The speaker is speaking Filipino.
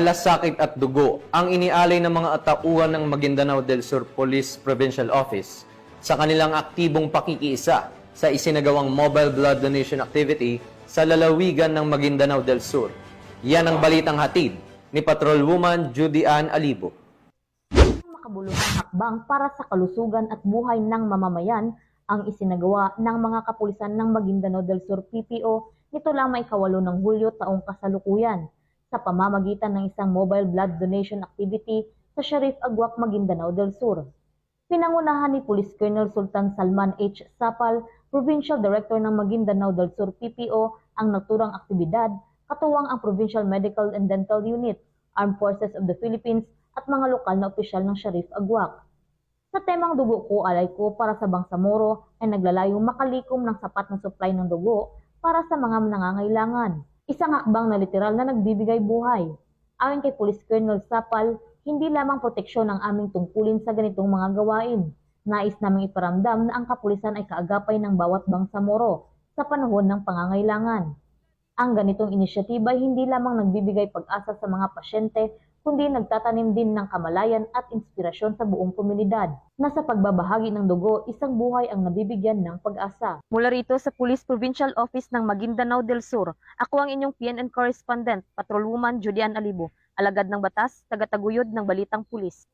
malasakit at dugo ang inialay ng mga tauhan ng Maguindanao del Sur Police Provincial Office sa kanilang aktibong pakikiisa sa isinagawang mobile blood donation activity sa lalawigan ng Maguindanao del Sur. Yan ang balitang hatid ni Patrolwoman Judy Ann Alibo. Makabuluhang hakbang para sa kalusugan at buhay ng mamamayan ang isinagawa ng mga kapulisan ng Maguindanao del Sur PPO nito lamang ika-8 ng Hulyo taong kasalukuyan sa pamamagitan ng isang mobile blood donation activity sa Sharif Agwak, Maguindanao del Sur. Pinangunahan ni Police Colonel Sultan Salman H. Sapal, Provincial Director ng Maguindanao del Sur PPO, ang naturang aktibidad, katuwang ang Provincial Medical and Dental Unit, Armed Forces of the Philippines at mga lokal na opisyal ng Sharif Agwak. Sa temang dugo ko, alay ko para sa Bangsamoro ay naglalayong makalikom ng sapat na supply ng dugo para sa mga nangangailangan. Isang hakbang na literal na nagbibigay buhay. Ayon kay Police Colonel Sapal, hindi lamang proteksyon ang aming tungkulin sa ganitong mga gawain. Nais naming iparamdam na ang kapulisan ay kaagapay ng bawat Bangsamoro sa panahon ng pangangailangan. Ang ganitong inisyatiba ay hindi lamang nagbibigay pag-asa sa mga pasyente, kundi nagtatanim din ng kamalayan at inspirasyon sa buong komunidad na sa pagbabahagi ng dugo, isang buhay ang nabibigyan ng pag-asa. Mula rito sa Police Provincial Office ng Maguindanao del Sur, ako ang inyong PNN correspondent, Patrolwoman Judy Ann Alibo, alagad ng batas, tagataguyod ng Balitang Pulis.